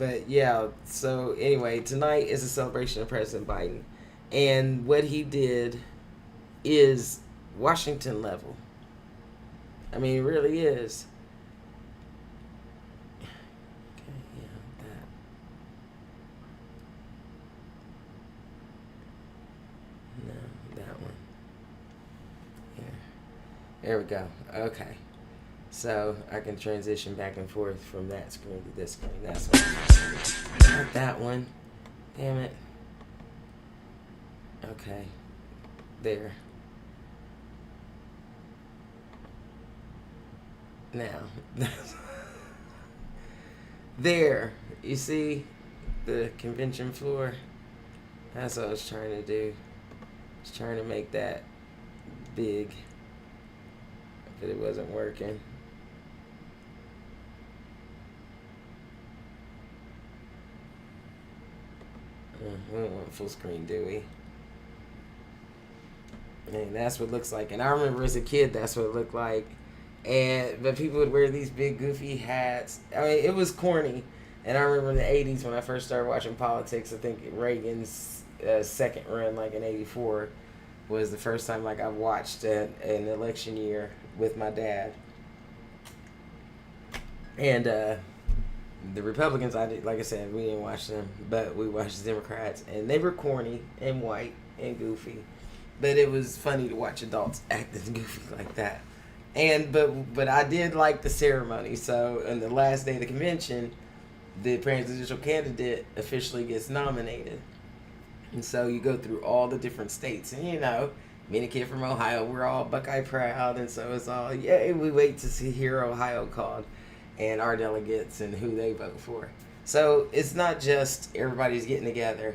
But yeah, so anyway, tonight is a celebration of President Biden. And what he did is Washington level. I mean, it really is. Okay, yeah, that one. Here. There we go. Okay. So I can transition back and forth from that screen to this screen. That's one. Not that one. Damn it. Okay. There. Now. There. You see the convention floor? That's what I was trying to do. I was trying to make that big. But it wasn't working. We don't want full screen, do we? And that's what it looks like. And I remember as a kid, that's what it looked like. But people would wear these big goofy hats. I mean, it was corny. And I remember in the 80s when I first started watching politics, I think Reagan's second run, like in 84, was the first time like I watched an election year with my dad. And the Republicans, like I said, we didn't watch them, but we watched the Democrats, and they were corny and white and goofy. But it was funny to watch adults acting goofy like that. But I did like the ceremony. So on the last day of the convention, the presidential candidate officially gets nominated. And so you go through all the different states. And, me and a kid from Ohio, we're all Buckeye proud. And so it's all, yay, we wait to hear Ohio called and our delegates and who they vote for. So it's not just everybody's getting together.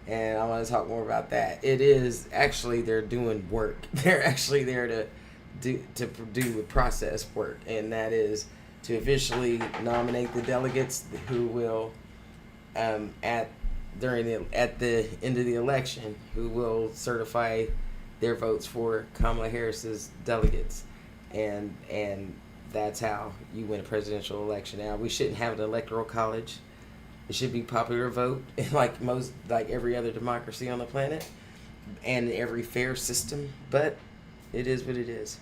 And I want to talk more about that. It is actually they're doing work. They're actually there to do process work. And that is to officially nominate the delegates who will at the end of the election, who will certify their votes for Kamala Harris's delegates, and that's how you win a presidential election. Now, we shouldn't have an electoral college. It should be popular vote, like every other democracy on the planet, and every fair system. But it is what it is.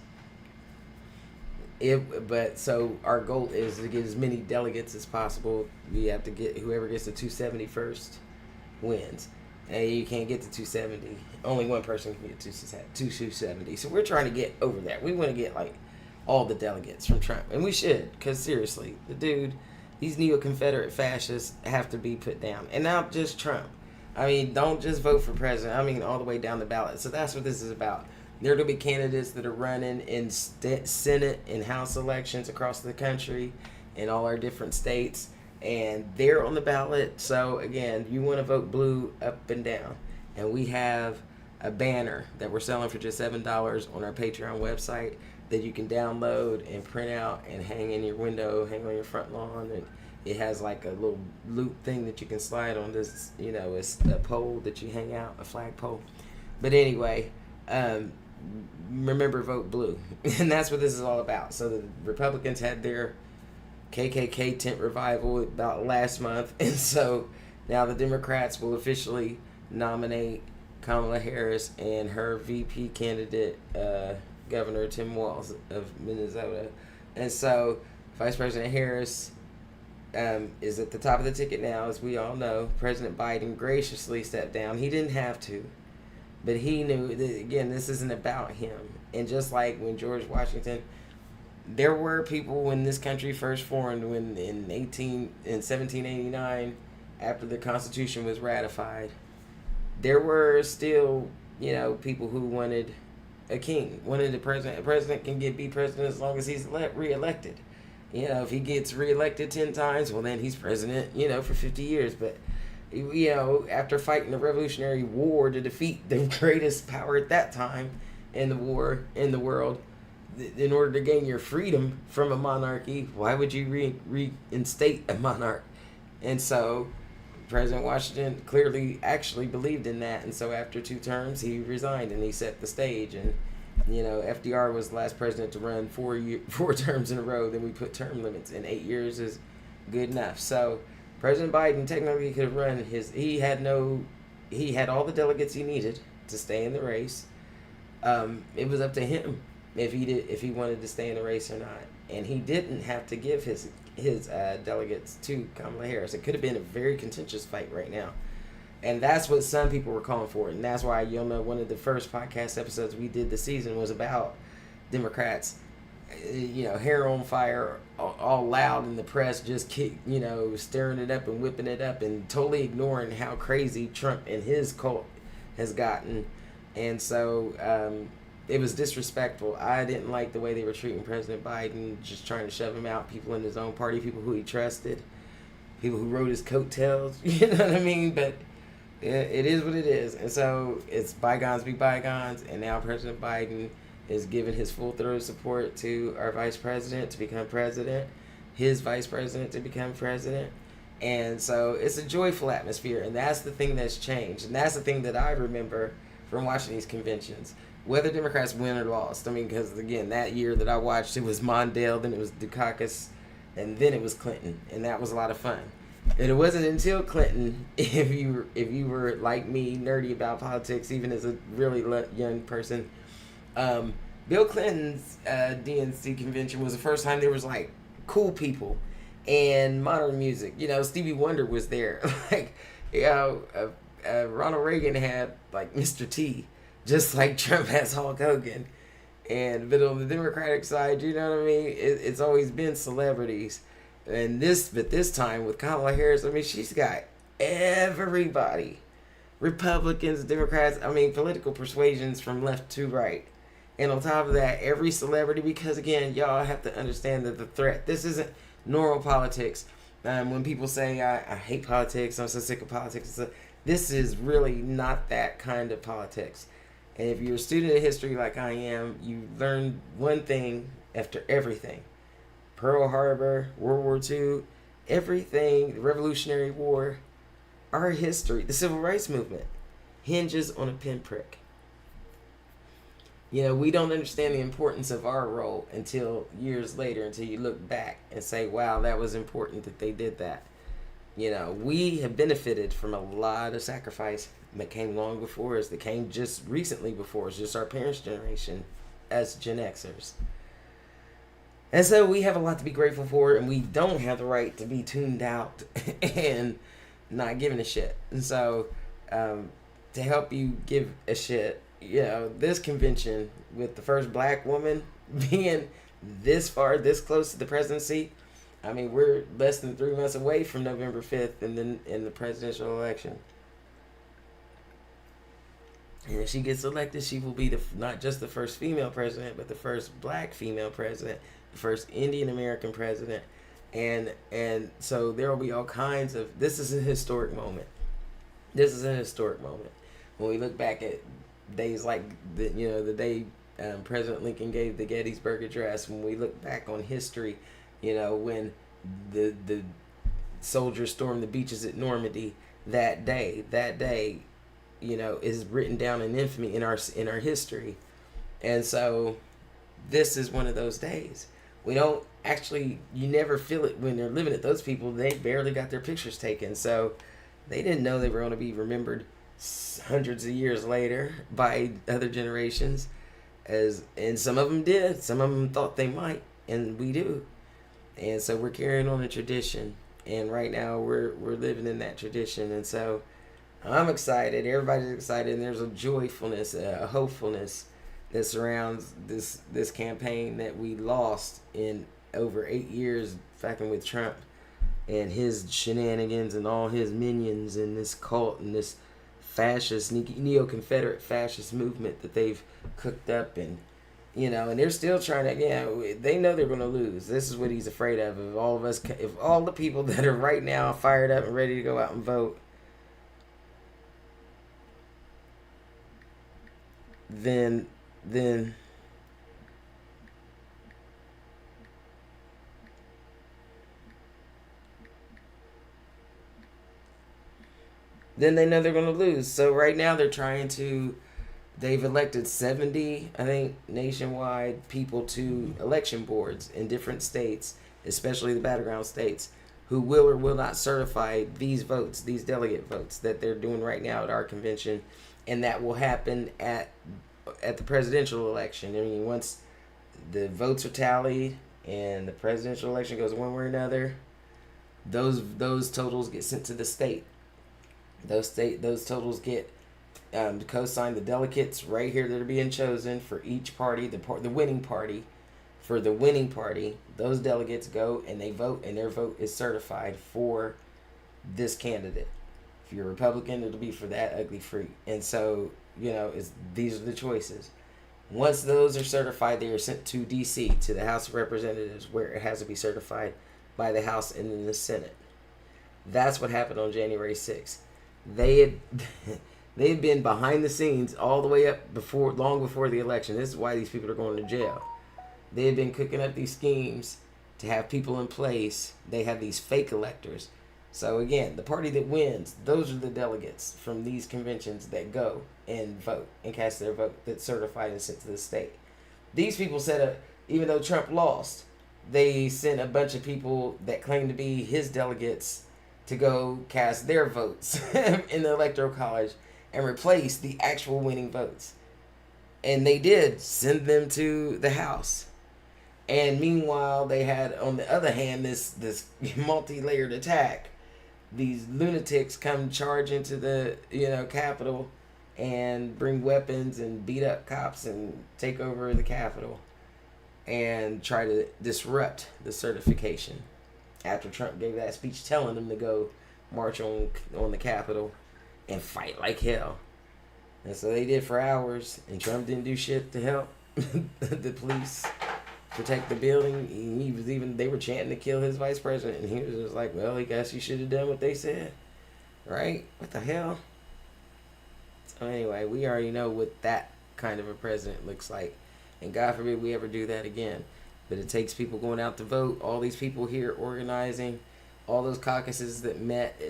So our goal is to get as many delegates as possible. We have to get whoever gets to 270 first wins. And you can't get to 270. Only one person can get to 270. So we're trying to get over that. We want to get all the delegates from Trump. And we should, because seriously, these neo-Confederate fascists have to be put down. And not just Trump. I mean, don't just vote for president. I mean, all the way down the ballot. So that's what this is about. There will be candidates that are running in Senate and House elections across the country in all our different states. And they're on the ballot. So, again, you want to vote blue up and down. And we have a banner that we're selling for just $7 on our Patreon website that you can download and print out and hang in your window, hang on your front lawn. And it has a little loop thing that you can slide on this, it's a pole that you hang out, a flag pole. But anyway, remember, vote blue. And that's what this is all about. So the Republicans had their KKK tent revival about last month, and so now the Democrats will officially nominate Kamala Harris and her VP candidate, Governor Tim Walz of Minnesota. And so Vice President Harris is at the top of the ticket now, as we all know. President Biden graciously stepped down. He didn't have to, but he knew that, again, this isn't about him. And just like when George Washington, there were people when this country first formed, when in 1789, after the Constitution was ratified, there were still, people who wanted a king, wanted a president. A president can be president as long as he's reelected. If he gets reelected 10 times, well, then he's president, for 50 years. But, after fighting the Revolutionary War to defeat the greatest power at that time in the world, in order to gain your freedom from a monarchy, why would you reinstate a monarch? And so President Washington clearly actually believed in that. And so after 2 terms, he resigned and he set the stage. And, FDR was the last president to run 4 terms in a row. Then we put term limits, and 8 years is good enough. So President Biden technically could have run his. He had all the delegates he needed to stay in the race. It was up to him if he wanted to stay in the race or not, and he didn't have to give his delegates to Kamala Harris. It could have been a very contentious fight right now, and that's what some people were calling for, and that's why you'll know one of the first podcast episodes we did this season was about Democrats, hair on fire, all loud in the press, just stirring it up and whipping it up, and totally ignoring how crazy Trump and his cult has gotten. And so it was disrespectful. I didn't like the way they were treating President Biden, just trying to shove him out, people in his own party, people who he trusted, people who rode his coattails, you know what I mean? But it is what it is. And so it's bygones be bygones, and now President Biden is giving his full throat support to our vice president to become president, his vice president to become president. And so it's a joyful atmosphere, and that's the thing that's changed. And that's the thing that I remember from watching these conventions, whether Democrats win or lost. I mean, because again, that year that I watched, it was Mondale, then it was Dukakis, and then it was Clinton, and that was a lot of fun. And it wasn't until Clinton, if you were like me, nerdy about politics, even as a really young person, Bill Clinton's DNC convention was the first time there was like cool people and modern music. Stevie Wonder was there. Ronald Reagan had like Mr. T, just like Trump has Hulk Hogan. But on the Democratic side, you know what I mean? It's always been celebrities. But this time with Kamala Harris, I mean, she's got everybody. Republicans, Democrats, I mean, political persuasions from left to right. And on top of that, every celebrity, because again, y'all have to understand that the threat, this isn't normal politics. When people say, I hate politics, I'm so sick of politics, this is really not that kind of politics. And if you're a student of history like I am, you learn one thing after everything. Pearl Harbor, World War II, everything, the Revolutionary War, our history, the Civil Rights Movement, hinges on a pinprick. We don't understand the importance of our role until years later, until you look back and say, wow, that was important that they did that. We have benefited from a lot of sacrifice that came long before us, that came just recently before us, just our parents' generation as Gen Xers. And so we have a lot to be grateful for, and we don't have the right to be tuned out and not giving a shit. And so to help you give a shit, this convention with the first black woman being this far, this close to the presidency, I mean, we're less than 3 months away from November 5th and then in the presidential election. And if she gets elected, she will be not just the first female president, but the first black female president, the first Indian American president. And so there will be all kinds of, this is a historic moment. This is a historic moment. When we look back at days like the day President Lincoln gave the Gettysburg Address, when we look back on history, when the soldiers stormed the beaches at Normandy, that day, is written down in infamy in our history. And so this is one of those days. We don't actually, you never feel it when they're living it. Those people, they barely got their pictures taken, so they didn't know they were going to be remembered hundreds of years later by other generations, and some of them did, some of them thought they might, and we do. And so we're carrying on a tradition, and right now we're living in that tradition. And so I'm excited, everybody's excited, and there's a joyfulness, a hopefulness that surrounds this campaign that we lost in over 8 years, fucking with Trump and his shenanigans and all his minions and this cult and this fascist, neo-Confederate fascist movement that they've cooked up. And and they're still trying to, they know they're going to lose. This is what he's afraid of. If all of us, if all the people that are right now fired up and ready to go out and vote, then they know they're going to lose. So right now they've elected 70, I think, nationwide people to election boards in different states, especially the battleground states, who will or will not certify these votes, these delegate votes that they're doing right now at our convention, and that will happen at the presidential election. I mean, once the votes are tallied and the presidential election goes one way or another, those totals get sent to the state. Those totals get co-signed. The delegates right here that are being chosen for each party, the winning party. For the winning party, those delegates go and they vote, and their vote is certified for this candidate. If you're a Republican, it'll be for that ugly freak. And so, these are the choices. Once those are certified, they are sent to D.C., to the House of Representatives, where it has to be certified by the House and then the Senate. That's what happened on January 6th. They had been behind the scenes all the way up long before the election. This is why these people are going to jail. They had been cooking up these schemes to have people in place. They have these fake electors. So again, the party that wins, those are the delegates from these conventions that go and vote and cast their vote that's certified and sent to the state. These people even though Trump lost, they sent a bunch of people that claim to be his delegates to go cast their votes in the Electoral College and replace the actual winning votes. And they did send them to the House. And meanwhile, they had, on the other hand, this multi-layered attack. These lunatics come charge into the Capitol and bring weapons and beat up cops and take over the Capitol and try to disrupt the certification. After Trump gave that speech telling them to go march on the Capitol and fight like hell. And so they did for hours, and Trump didn't do shit to help the police protect the building. They were chanting to kill his vice president, and he was just like, well, I guess you should have done what they said. Right? What the hell? So anyway, we already know what that kind of a president looks like. And God forbid we ever do that again. But it takes people going out to vote, all these people here organizing, all those caucuses that met.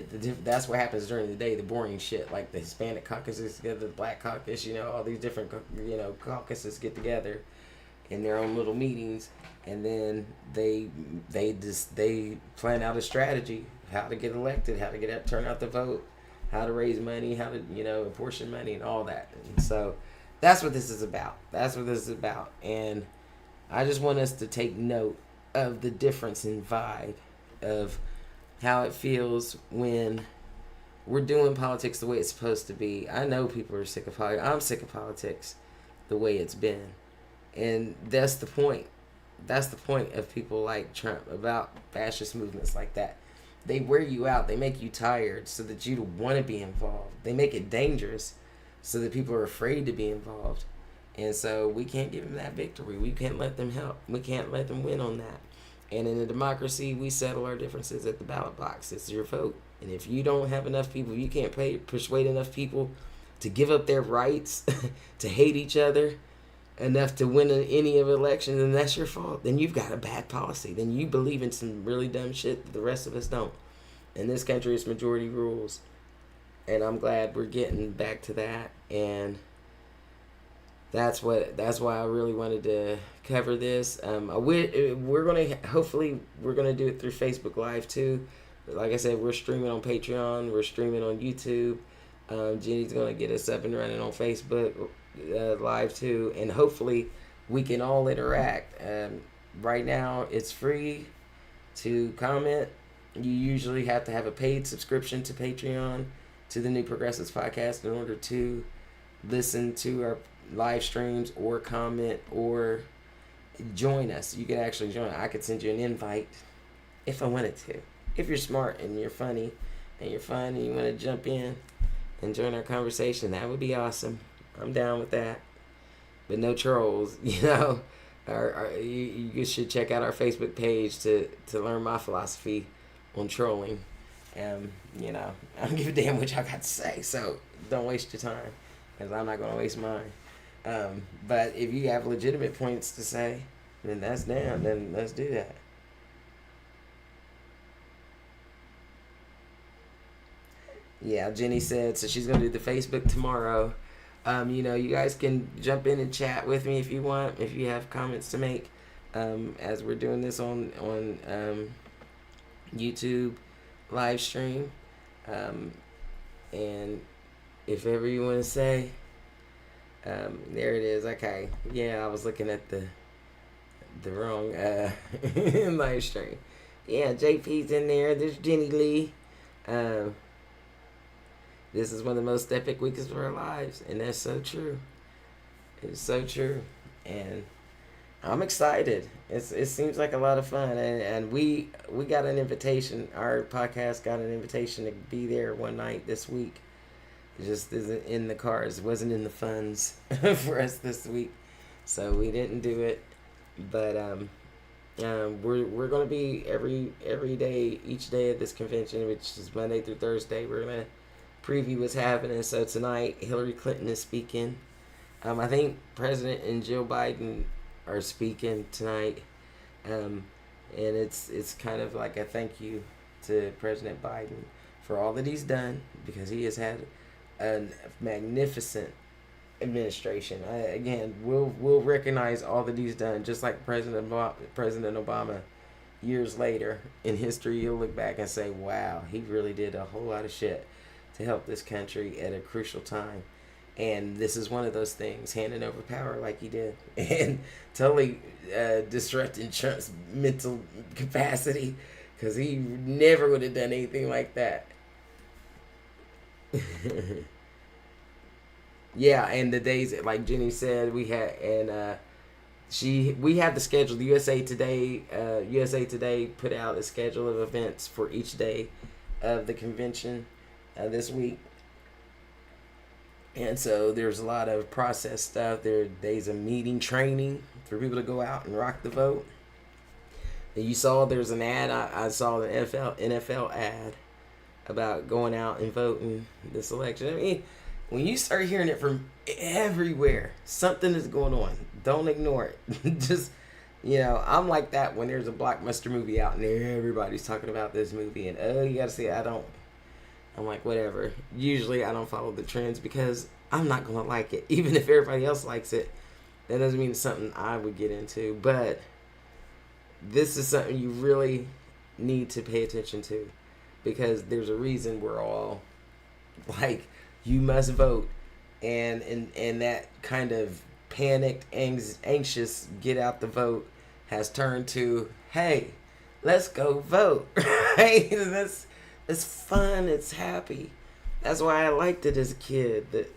That's what happens during the day, the boring shit, like the Hispanic caucuses together, the Black caucus, all these different, caucuses get together in their own little meetings, and then they plan out a strategy, how to get elected, how to turn out the vote, how to raise money, how to, apportion money and all that. And so that's what this is about. And I just want us to take note of the difference in vibe of how it feels when we're doing politics the way it's supposed to be. I know people are sick of politics. I'm sick of politics the way it's been. And that's the point. That's the point of people like Trump, about fascist movements like that. They wear you out. They make you tired so that you don't want to be involved. They make it dangerous so that people are afraid to be involved. And so we can't give them that victory. We can't let them help. We can't let them win on that. And in a democracy, we settle our differences at the ballot box. It's your vote. And if you don't have enough people, you can't persuade enough people to give up their rights, to hate each other, enough to win any of elections, then that's your fault. Then you've got a bad policy. Then you believe in some really dumb shit that the rest of us don't. In this country, it's majority rules. And I'm glad we're getting back to that. And that's why I really wanted to cover this. Hopefully we're gonna do it through Facebook Live too. Like I said, we're streaming on Patreon. We're streaming on YouTube. Jenny's gonna get us up and running on Facebook Live too, and hopefully we can all interact. Right now, it's free to comment. You usually have to have a paid subscription to Patreon, to the New Progressives podcast, in order to listen to our live streams or comment or join us. You can actually join. I could send you an invite if I wanted to. If you're smart and you're funny and you're fun and you want to jump in and join our conversation, that would be awesome. I'm down with that. But no trolls, you should check out our Facebook page to learn my philosophy on trolling. I don't give a damn what y'all got to say, so don't waste your time, because I'm not going to waste mine. But if you have legitimate points to say, then that's down. Then let's do that. Yeah, Jenny said, so she's going to do the Facebook tomorrow. You guys can jump in and chat with me if you want, if you have comments to make, as we're doing this on YouTube live stream. And if ever you want to say, there it is. Okay, yeah, I was looking at the wrong live stream. Yeah, JP's in there. There's Jenny Lee. This is one of the most epic weeks of our lives, and that's so true. It's so true, and I'm excited. It seems like a lot of fun, and we got an invitation. Our podcast got an invitation to be there one night this week. It just isn't in the cards. It wasn't in the funds for us this week, so we didn't do it. But we're gonna be every day, each day of this convention, which is Monday through Thursday. We're gonna preview what's happening. So tonight, Hillary Clinton is speaking. I think President and Joe Biden are speaking tonight, and it's kind of like a thank you to President Biden for all that he's done, because he has had a magnificent administration. We'll recognize all that he's done, just like President Obama. Years later in history, you'll look back and say, "Wow, he really did a whole lot of shit to help this country at a crucial time." And this is one of those things, handing over power like he did, and totally disrupting Trump's mental capacity, because he never would have done anything like that. Yeah, and the days, like Jenny said, we had, and we have the schedule. The USA Today put out a schedule of events for each day of the convention this week. And so there's a lot of process stuff. There are days of meeting, training for people to go out and rock the vote. And you saw there's an ad. I saw the NFL ad about going out and voting this election. I mean, when you start hearing it from everywhere, something is going on. Don't ignore it. Just, I'm like that when there's a blockbuster movie out and everybody's talking about this movie, and you gotta see it. I'm like, whatever. Usually I don't follow the trends because I'm not going to like it. Even if everybody else likes it, that doesn't mean it's something I would get into. But this is something you really need to pay attention to, because there's a reason we're all like, you must vote. And that kind of panicked, anxious, get out the vote has turned to, hey, let's go vote. Right? It's fun. It's happy. That's why I liked it as a kid. That,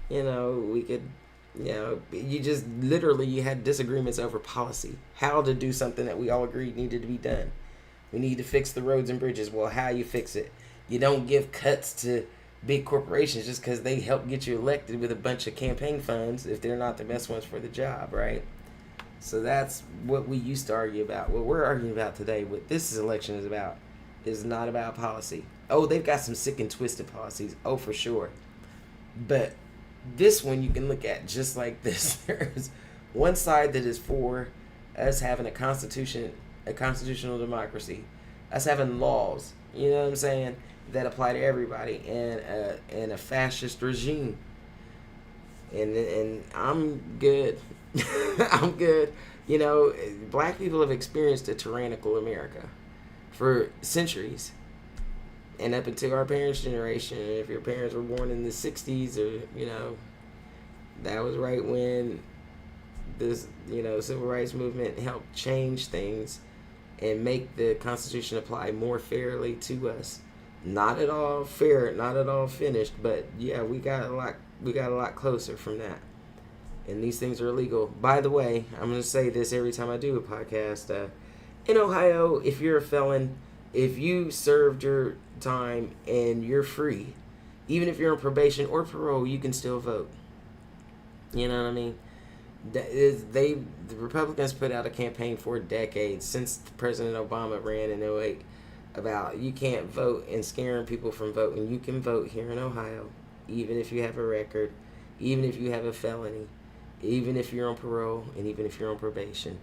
we could, you just literally, you had disagreements over policy. How to do something that we all agreed needed to be done. We need to fix the roads and bridges. Well, how you fix it? You don't give cuts to big corporations just because they help get you elected with a bunch of campaign funds if they're not the best ones for the job, right? So that's what we used to argue about. What we're arguing about today, what this election is about, is not about policy. Oh, they've got some sick and twisted policies. Oh, for sure. But this one you can look at just like this. There's one side that is for us having a constitutional democracy, us having laws, you know what I'm saying, that apply to everybody, and a fascist regime. And I'm good. I'm good. Black people have experienced a tyrannical America for centuries, and up until our parents' generation. If your parents were born in the 60s, or that was right when this civil rights movement helped change things and make the Constitution apply more fairly to us. Not at all fair, not at all finished, but yeah, we got a lot closer from that. And these things are illegal. By the way, I'm going to say this every time I do a podcast. In Ohio, if you're a felon, if you served your time and you're free, even if you're on probation or parole, you can still vote. You know what I mean? The Republicans put out a campaign for decades, since President Obama ran in 2008, about you can't vote and scaring people from voting. You can vote here in Ohio, even if you have a record, even if you have a felony, even if you're on parole, and even if you're on probation.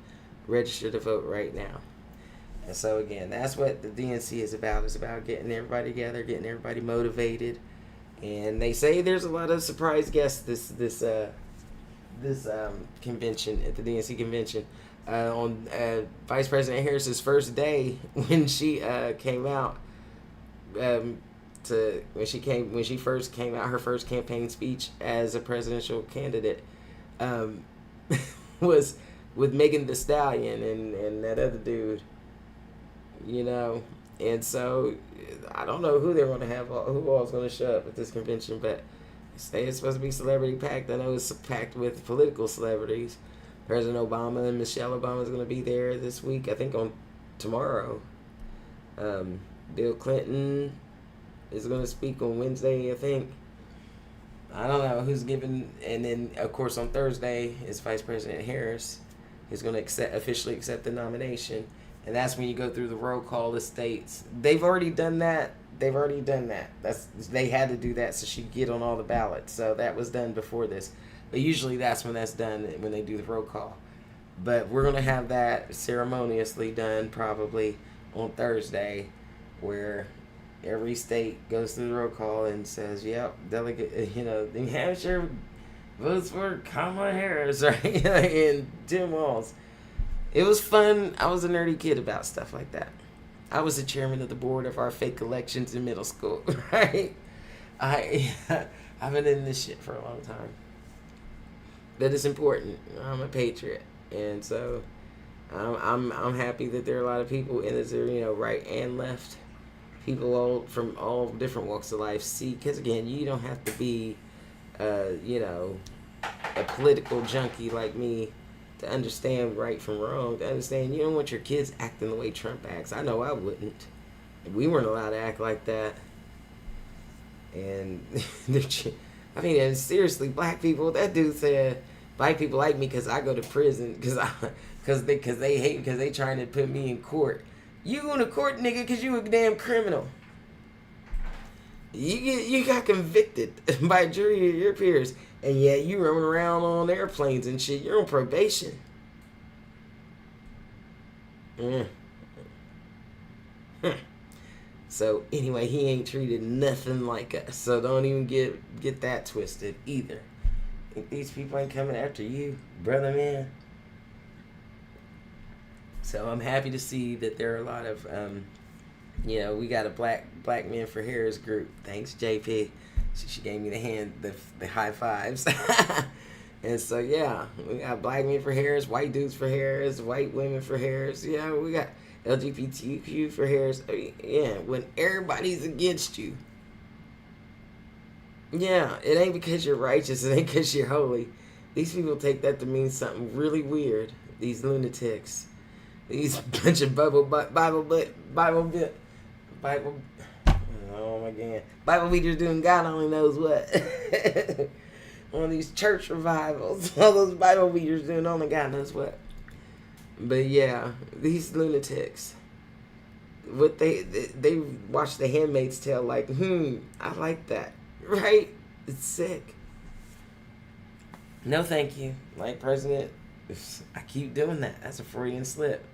Register to vote right now. And so again, that's what the DNC is about. It's about getting everybody together, getting everybody motivated. And they say there's a lot of surprise guests this convention, at the DNC convention. on Vice President Harris's first day when she came out. When she first came out, her first campaign speech as a presidential candidate was with Megan Thee Stallion and that other dude, and so I don't know who they're going to have, who all's going to show up at this convention, but say it's supposed to be celebrity packed. I know it's packed with political celebrities. President Obama and Michelle Obama is going to be there this week. I think on tomorrow. Bill Clinton is going to speak on Wednesday, I think. I don't know who's giving. And then, of course, on Thursday is Vice President Harris who's going to officially accept the nomination. And that's when you go through the roll call of states. They've already done that. They had to do that so she could get on all the ballots. So that was done before this. But usually that's when that's done, when they do the roll call. But we're going to have that ceremoniously done probably on Thursday, where every state goes through the roll call and says, yep, delegate, New Hampshire votes for Kamala Harris, right? And Tim Walz. It was fun. I was a nerdy kid about stuff like that. I was the chairman of the board of our fake elections in middle school, right? I've been in this shit for a long time. But it's important. I'm a patriot. And so I'm happy that there are a lot of people in this, right and left. People from all different walks of life see, because again, you don't have to be, a political junkie like me to understand right from wrong, to understand you don't want your kids acting the way Trump acts. I know I wouldn't. We weren't allowed to act like that. And, and seriously, black people, that dude said, black people like me because I go to prison, because they hate, because they trying to put me in court. You going to court, nigga, because you a damn criminal. You got convicted by a jury of your peers, and yet you roaming around on airplanes and shit. You're on probation. So anyway, he ain't treated nothing like us. So don't even get that twisted either. Think these people ain't coming after you, brother man. So I'm happy to see that there are a lot of, we got a black men for Harris group. Thanks, JP. She gave me the high fives. And so, yeah, we got black men for Harris, white dudes for Harris, white women for Harris. Yeah, we got LGBTQ for Harris. Yeah, when everybody's against you. Yeah, it ain't because you're righteous. It ain't because you're holy. These people take that to mean something really weird. These lunatics. These bunch of Bible, oh my God, Bible readers doing God only knows what. One of these church revivals, all those Bible readers doing only God knows what. But yeah, these lunatics, what they watch The Handmaid's Tale like, I like that, right? It's sick. No, thank you. Like President, I keep doing that. That's a Freudian slip.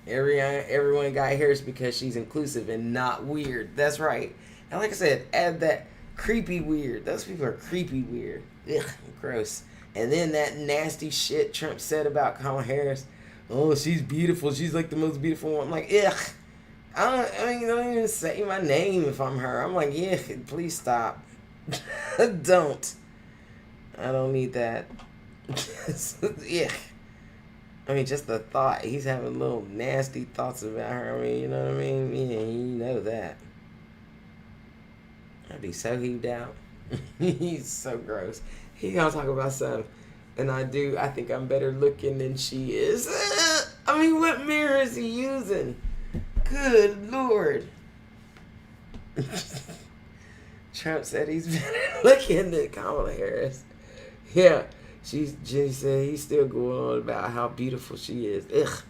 Everyone got Harris because she's inclusive and not weird. That's right. And like I said, add that creepy weird. Those people are creepy weird. Ugh, gross. And then that nasty shit Trump said about Kamala Harris. Oh, she's beautiful. She's like the most beautiful one. I'm like, ugh. Don't even say my name if I'm her. I'm like, yeah, please stop. Don't. I don't need that. Yeah. Just the thought. He's having little nasty thoughts about her. You know what I mean? Yeah, you know that. I'd be so heaved out. He's so gross. He gonna talk about something. And I think I'm better looking than she is. What mirror is he using? Good Lord. Trump said he's better looking than Kamala Harris. Yeah. She said he's still going on about how beautiful she is. Ugh.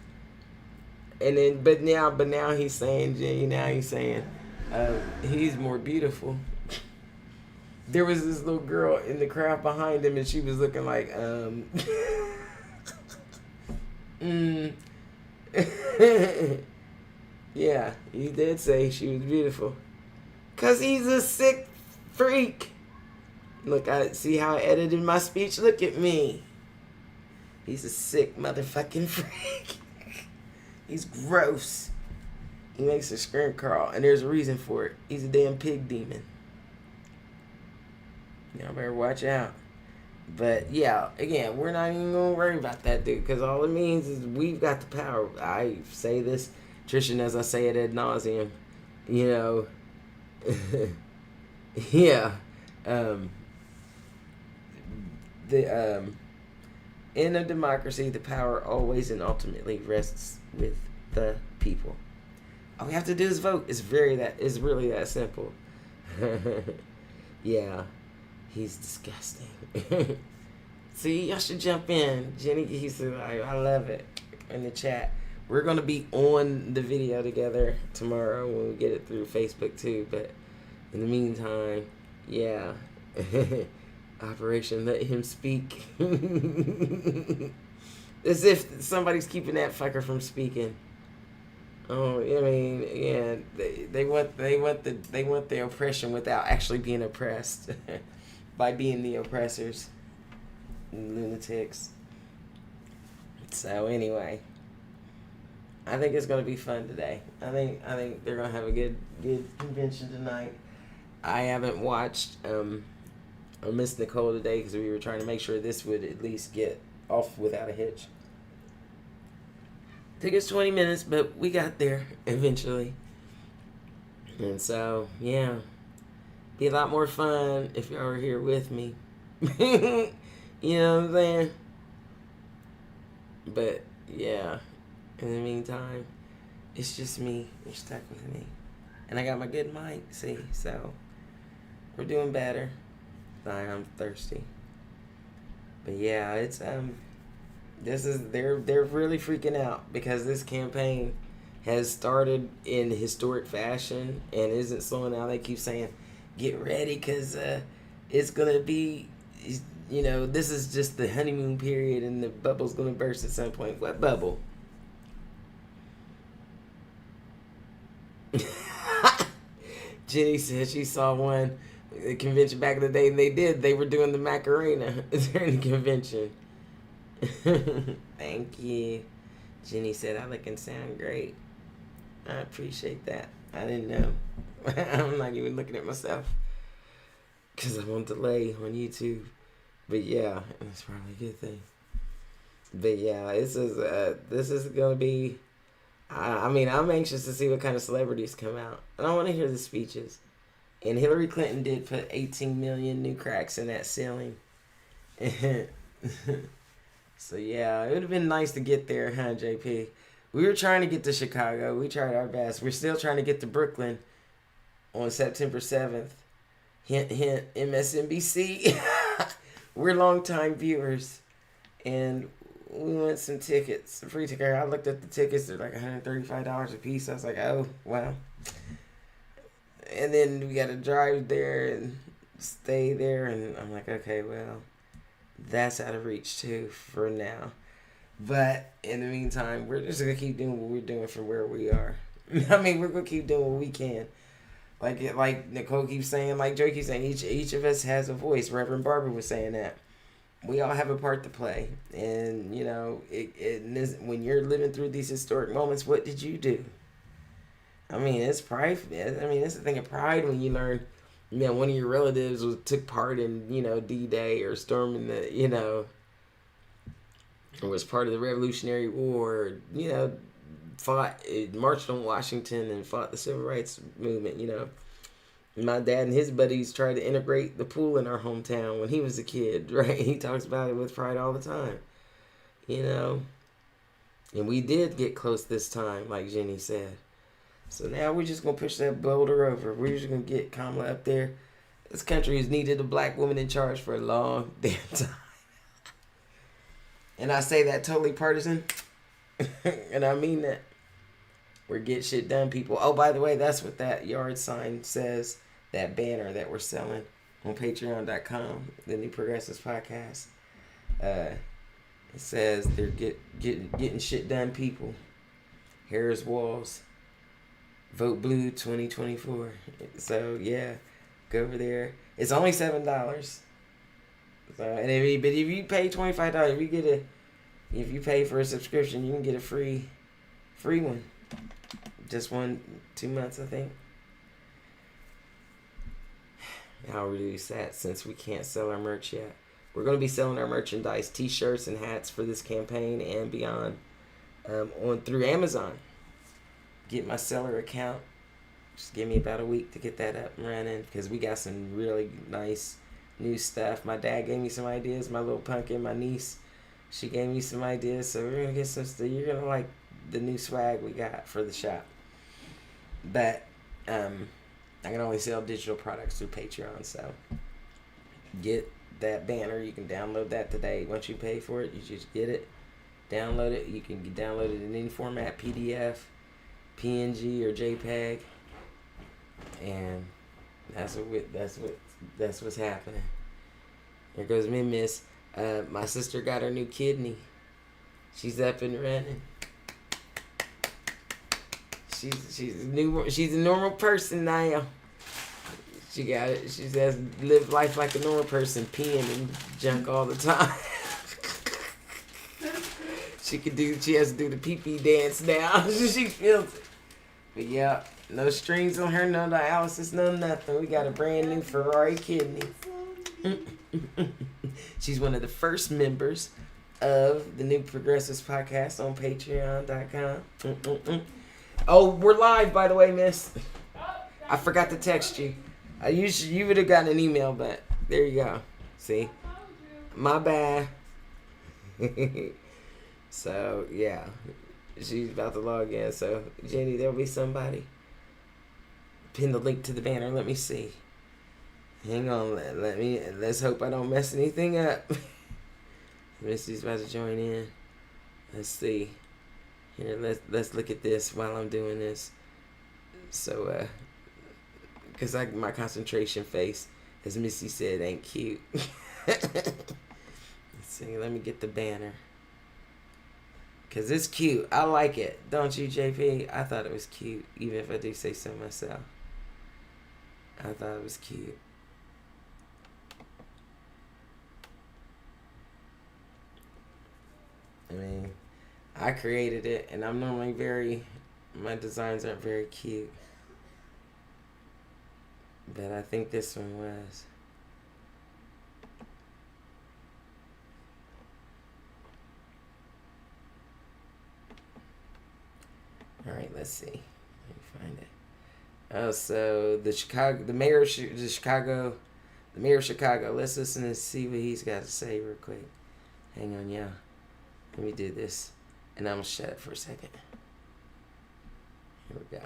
And then, but now he's saying, he's more beautiful. There was this little girl in the crowd behind him, and she was looking like, yeah, he did say she was beautiful. 'Cause he's a sick freak. Look, I see how I edited my speech. Look at me. He's a sick motherfucking freak. He's gross. He makes a scream crawl, and there's a reason for it. He's a damn pig demon. Y'all better watch out. But yeah, again, we're not even gonna worry about that, dude, because all it means is we've got the power. I say this, Trishan, as I say it ad nauseum. You know, yeah. In a democracy, the power always and ultimately rests with the people. All we have to do is vote. It's really that simple. Yeah. He's disgusting. See, y'all should jump in. Jenny, he said, I love it. In the chat. We're going to be on the video together tomorrow when we get it through Facebook too. But in the meantime, yeah. Operation Let Him Speak. As if somebody's keeping that fucker from speaking. Oh, I mean, yeah, they want the oppression without actually being oppressed. By being the oppressors. Lunatics. So anyway, I think it's gonna be fun today. I think they're gonna have a good convention tonight. I haven't watched I missed Nicole today because we were trying to make sure this would at least get off without a hitch. Took us 20 minutes, but we got there eventually. And so, yeah. Be a lot more fun if y'all were here with me. You know what I'm saying? But, yeah. In the meantime, it's just me. You're stuck with me. And I got my good mic, see? So, we're doing better. I'm thirsty. But, yeah, it's, they're really freaking out because this campaign has started in historic fashion and isn't slowing down. They keep saying, get ready because it's going to be, you know, this is just the honeymoon period and the bubble's going to burst at some point. What bubble? Jenny said she saw one the convention back in the day, and they were doing the Macarena during the convention. Thank you. Jenny said I look and sound great. I appreciate that. I didn't know. I'm not even looking at myself because I'm on delay on YouTube. But yeah, it's probably a good thing. But yeah, this is gonna be. I mean, I'm anxious to see what kind of celebrities come out, and I want to hear the speeches. And Hillary Clinton did put 18 million new cracks in that ceiling. So yeah, it would have been nice to get there, huh, JP? We were trying to get to Chicago. We tried our best. We're still trying to get to Brooklyn on September 7th. Hint, hint, MSNBC. We're longtime viewers. And we want some tickets, free ticket. I looked at the tickets. They're like $135 a piece. I was like, oh, wow. And then we got to drive there and stay there. And I'm like, okay, well, that's out of reach too for now. But in the meantime, we're just going to keep doing what we're doing from where we are. I mean, we're going to keep doing what we can. Like Nicole keeps saying, like Joe keeps saying, each of us has a voice. Reverend Barber was saying that. We all have a part to play. And, you know, when you're living through these historic moments, what did you do? I mean, it's pride. I mean, it's a thing of pride when you learn, you know, one of your relatives took part in, you know, D-Day or storming the, you know, or was part of the Revolutionary War, or, you know, marched on Washington and fought the Civil Rights Movement, you know. My dad and his buddies tried to integrate the pool in our hometown when he was a kid, right? He talks about it with pride all the time, you know. And we did get close this time, like Jenny said. So now we're just going to push that boulder over. We're just going to get Kamala up there. This country has needed a black woman in charge for a long damn time. And I say that totally partisan. And I mean that. We're get shit done, people. Oh, by the way, that's what that yard sign says. That banner that we're selling on patreon.com. The New Progressives Podcast. It says they're getting shit done, people. Harris Walls. Vote Blue 2024. So yeah, go over there. It's only $7. So but if you pay $25, you get If you pay for a subscription, you can get a free one. Just 2 months, I think. I'll reduce that since we can't sell our merch yet. We're going to be selling our merchandise, t-shirts and hats for this campaign and beyond on through Amazon. Get my seller account. Just give me about a week to get that up and running because we got some really nice new stuff. My dad gave me some ideas. My little pumpkin, my niece, she gave me some ideas. So we're going to get some stuff. You're going to like the new swag we got for the shop. But I can only sell digital products through Patreon. So get that banner. You can download that today. Once you pay for it, you just get it. Download it. You can download it in any format, PDF, PNG, or JPEG. And that's what's happening. Here goes me, miss. My sister got her new kidney. She's up and running. She's a normal person now. She got it. She says live life like a normal person, peeing and junk all the time. She has to do the pee-pee dance now. She feels it. But yeah, no strings on her, no dialysis, no nothing. We got a brand new Ferrari kidney. She's one of the first members of the New Progressives podcast on patreon.com. Oh, we're live, by the way, miss. I forgot to text you. You would have gotten an email, but there you go. See? My bad. So, yeah. She's about to log in. So, Jenny, there'll be somebody. Pin the link to the banner. Let me see. Hang on. Let's hope I don't mess anything up. Missy's about to join in. Let's see. Here, let's look at this while I'm doing this. So, because my concentration face, as Missy said, ain't cute. Let's see. Let me get the banner. Because it's cute. I like it. Don't you, JP? I thought it was cute, even if I do say so myself. I thought it was cute. I mean, I created it, and I'm normally my designs aren't very cute. But I think this one was. All right, let's see. Let me find it. Oh, so the mayor of Chicago. Let's listen and see what he's got to say real quick. Hang on, yeah. Let me do this, and I'm gonna shut it for a second. Here we go.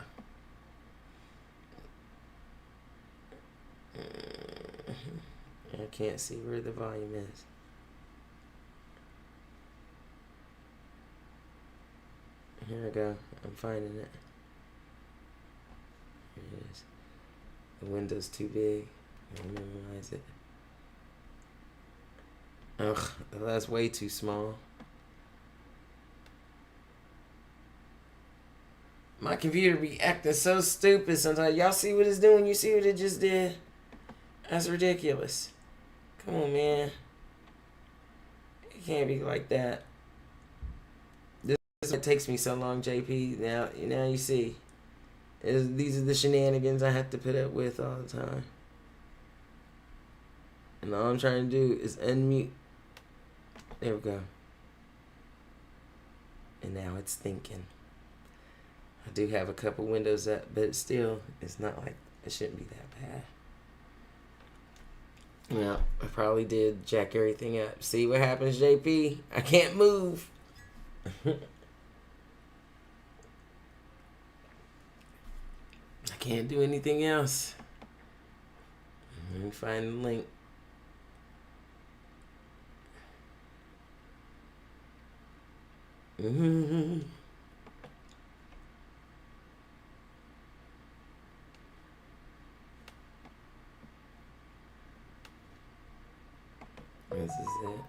I can't see where the volume is. Here I go. I'm finding it. Here it is. The window's too big. I'll minimize it. Ugh, that's way too small. My computer be acting so stupid sometimes. Y'all see what it's doing? You see what it just did? That's ridiculous. Come on, man. It can't be like that. This is what takes me so long, JP. Now you see. These are the shenanigans I have to put up with all the time. And all I'm trying to do is unmute. There we go. And now it's thinking. I do have a couple windows up, but still, it's not like it shouldn't be that bad. Well, I probably did jack everything up. See what happens, JP? I can't move. I can't do anything else. Let me find the link. Mm-hmm. This is it.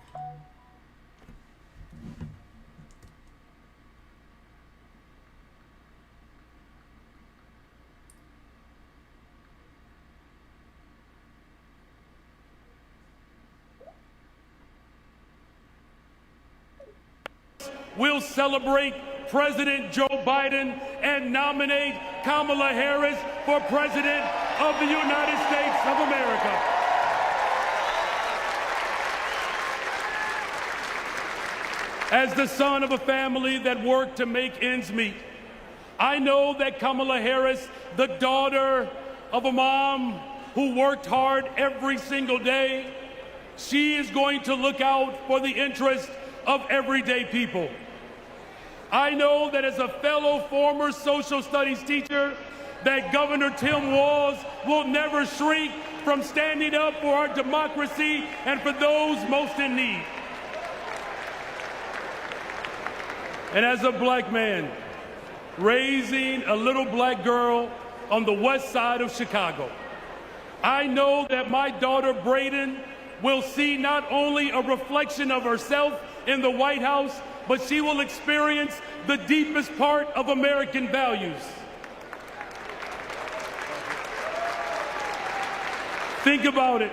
we'll celebrate President Joe Biden and nominate Kamala Harris for President of the United States of America. As the son of a family that worked to make ends meet, I know that Kamala Harris, the daughter of a mom who worked hard every single day, she is going to look out for the interest of everyday people. I know that as a fellow former social studies teacher, that Governor Tim Walz will never shrink from standing up for our democracy and for those most in need. And as a black man, raising a little black girl on the west side of Chicago, I know that my daughter Brayden will see not only a reflection of herself in the White House, but she will experience the deepest part of American values. Think about it.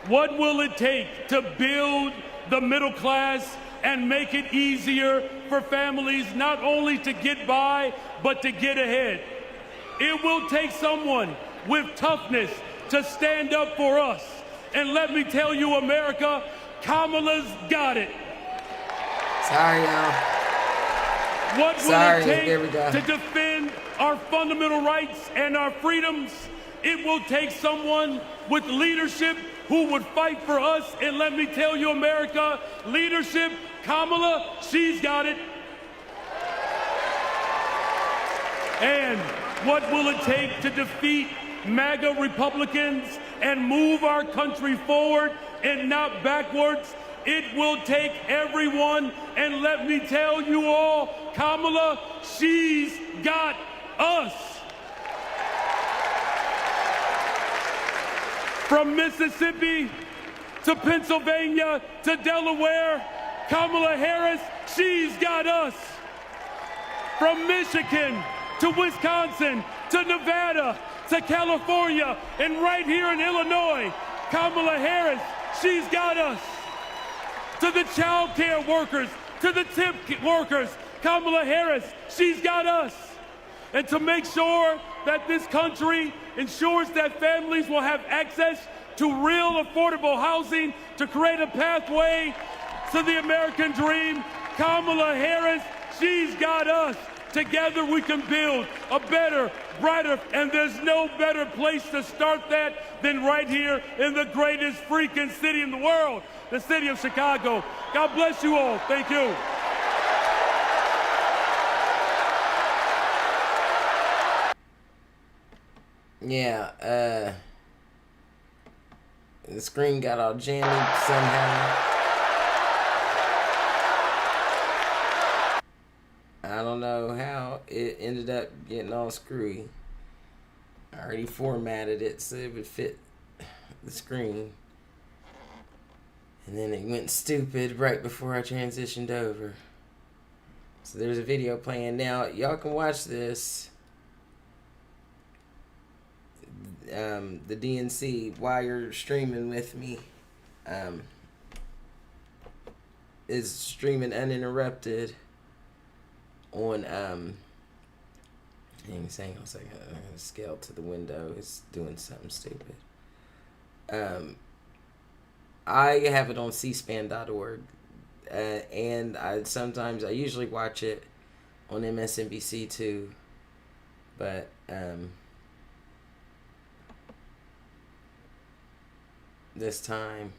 What will it take to build the middle class and make it easier for families not only to get by, but to get ahead? It will take someone with toughness to stand up for us. And let me tell you, America, Kamala's got it. Sorry, y'all. What will it take to defend our fundamental rights and our freedoms? It will take someone with leadership who would fight for us. And let me tell you, America, leadership, Kamala, she's got it. And what will it take to defeat MAGA Republicans and move our country forward and not backwards? It will take everyone, and let me tell you all, Kamala, she's got us. From Mississippi to Pennsylvania to Delaware, Kamala Harris, she's got us. From Michigan to Wisconsin to Nevada to California and right here in Illinois, Kamala Harris, she's got us. To the child care workers, to the tip workers, Kamala Harris, she's got us. And to make sure that this country ensures that families will have access to real affordable housing, to create a pathway to the American dream, Kamala Harris, she's got us. Together we can build a better, brighter, and there's no better place to start that than right here in the greatest freaking city in the world, the city of Chicago. God bless you all. Thank you. Yeah, the screen got all jammy somehow. I don't know how it ended up getting all screwy. I already formatted it so it would fit the screen. And then it went stupid right before I transitioned over. So there's a video playing now. Y'all can watch this. The DNC, while you're streaming with me, is streaming uninterrupted on hang on a second, I'm gonna scale to the window. It's doing something stupid. I have it on cspan.org, and I usually watch it on MSNBC too, but this time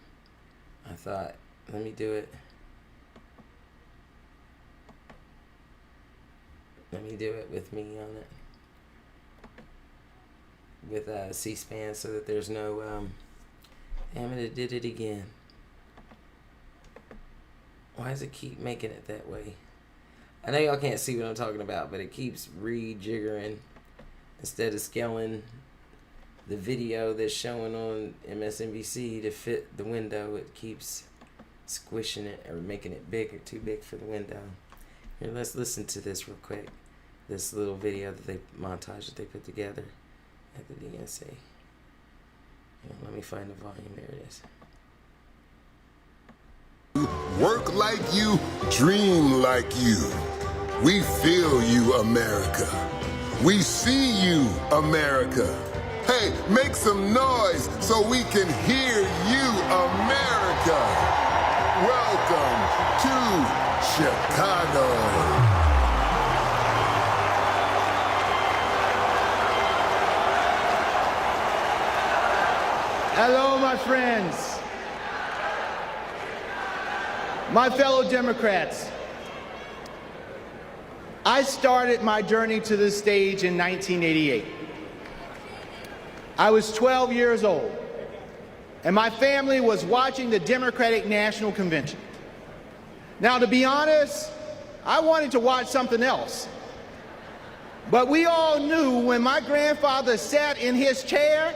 I thought, let me do it. Let me do it with me on it. With C-SPAN, so that there's no damn it did it again. Why does it keep making it that way? I know y'all can't see what I'm talking about, but it keeps rejiggering. Instead of scaling the video that's showing on MSNBC to fit the window, it keeps squishing it or making it big or too big for the window. Here, let's listen to this real quick. This little video montage that they put together at the DNC. Let me find the volume. There it is. work like you, dream like you. We feel you, America. We see you, America. Hey, make some noise so we can hear you, America. Welcome to Chicago. Hello, my friends, my fellow Democrats. I started my journey to this stage in 1988. I was 12 years old, and my family was watching the Democratic National Convention. Now, to be honest, I wanted to watch something else. But we all knew when my grandfather sat in his chair,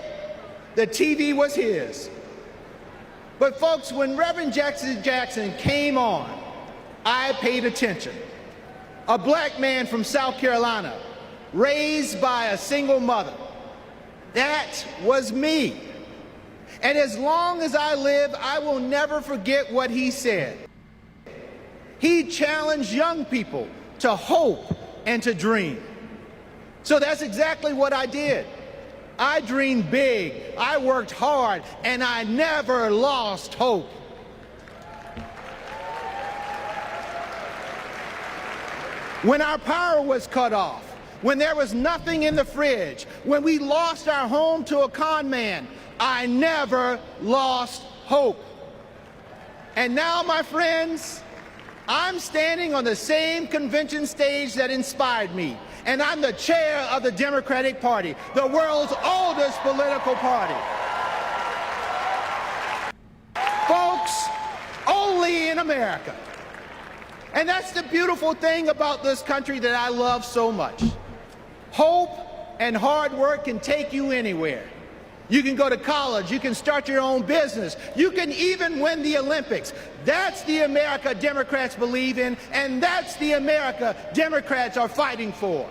the TV was his. But folks, when Reverend Jackson came on, I paid attention. A black man from South Carolina, raised by a single mother. That was me. And as long as I live, I will never forget what he said. He challenged young people to hope and to dream. So that's exactly what I did. I dreamed big, I worked hard, and I never lost hope. When our power was cut off, when there was nothing in the fridge, when we lost our home to a con man, I never lost hope. And now, my friends, I'm standing on the same convention stage that inspired me. And I'm the chair of the Democratic Party, the world's oldest political party. Folks, only in America. And that's the beautiful thing about this country that I love so much. Hope and hard work can take you anywhere. You can go to college, you can start your own business, you can even win the Olympics. That's the America Democrats believe in, and that's the America Democrats are fighting for.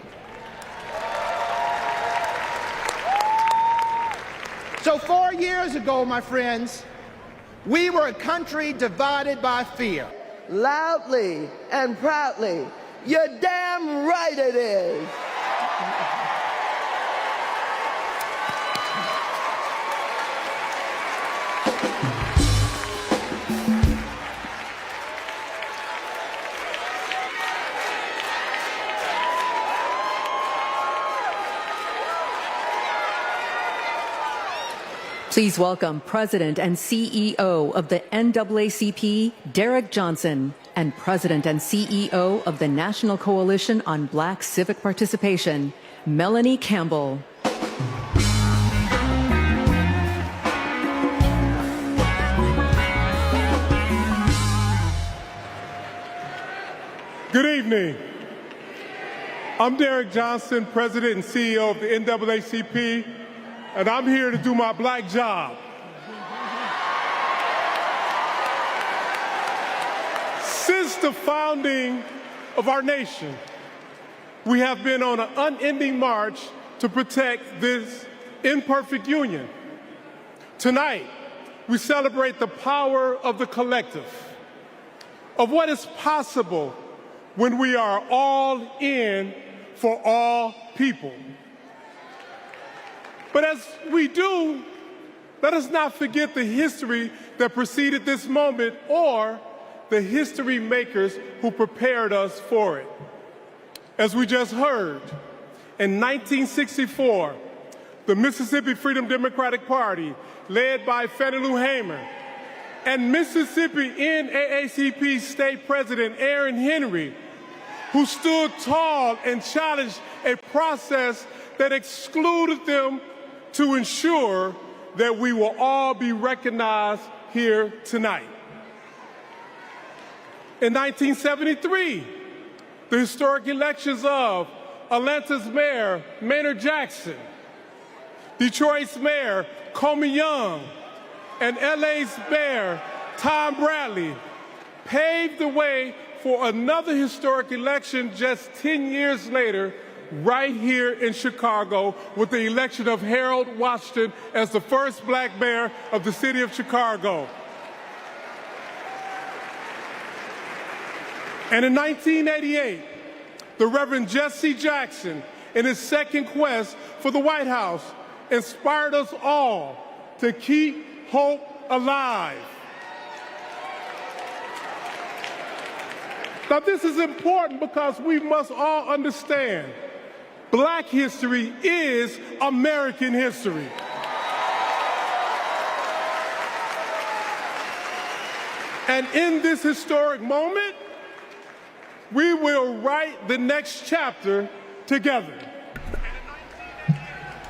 So 4 years ago, my friends, we were a country divided by fear. Loudly and proudly, you're damn right it is. Please welcome President and CEO of the NAACP, Derek Johnson, and President and CEO of the National Coalition on Black Civic Participation, Melanie Campbell. Good evening. I'm Derek Johnson, President and CEO of the NAACP, and I'm here to do my black job. Since the founding of our nation, we have been on an unending march to protect this imperfect union. Tonight, we celebrate the power of the collective, of what is possible when we are all in for all people. But as we do, let us not forget the history that preceded this moment or the history makers who prepared us for it. As we just heard, in 1964, the Mississippi Freedom Democratic Party, led by Fannie Lou Hamer, and Mississippi NAACP State President Aaron Henry, who stood tall and challenged a process that excluded them to ensure that we will all be recognized here tonight. In 1973, the historic elections of Atlanta's Mayor Maynard Jackson, Detroit's Mayor Comey Young, and LA's Mayor Tom Bradley paved the way for another historic election just 10 years later, right here in Chicago, with the election of Harold Washington as the first black mayor of the city of Chicago. And in 1988, the Reverend Jesse Jackson, in his second quest for the White House, inspired us all to keep hope alive. Now, this is important because we must all understand Black history is American history. And in this historic moment, we will write the next chapter together.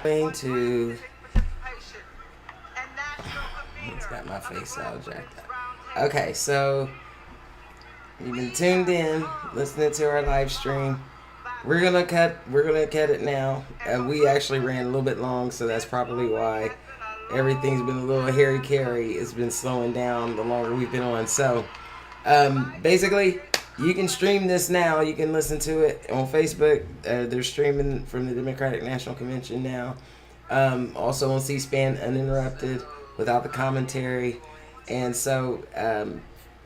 Going to. It's got my face all jacked up. Okay, so you've been tuned in, listening to our live stream. We're gonna cut it now. We actually ran a little bit long, so that's probably why everything's been a little hairy-carry. It's been slowing down the longer we've been on. So, basically, you can stream this now. You can listen to it on Facebook. They're streaming from the Democratic National Convention now. Also on C-SPAN uninterrupted, without the commentary. And so,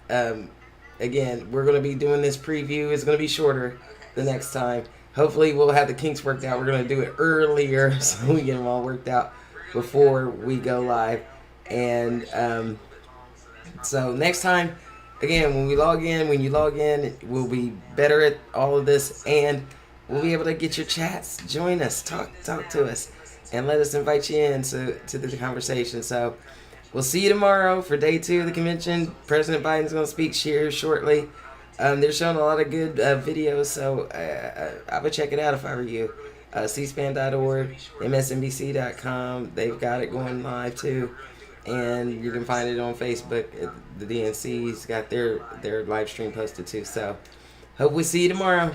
again, we're going to be doing this preview. It's going to be shorter the next time. Hopefully, we'll have the kinks worked out. We're going to do it earlier so we get them all worked out before we go live. And so next time, again, when you log in, we'll be better at all of this, and we'll be able to get your chats. Join us, talk to us, and let us invite you in to the conversation. So we'll see you tomorrow for day 2 of the convention. President Biden's going to speak here shortly. They're showing a lot of good videos, so I would check it out if I were you. cspan.org, msnbc.com. They've got it going live too. And you can find it on Facebook. The DNC's got their live stream posted too. So, hope we see you tomorrow.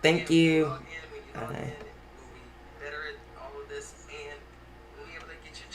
Thank you. Bye.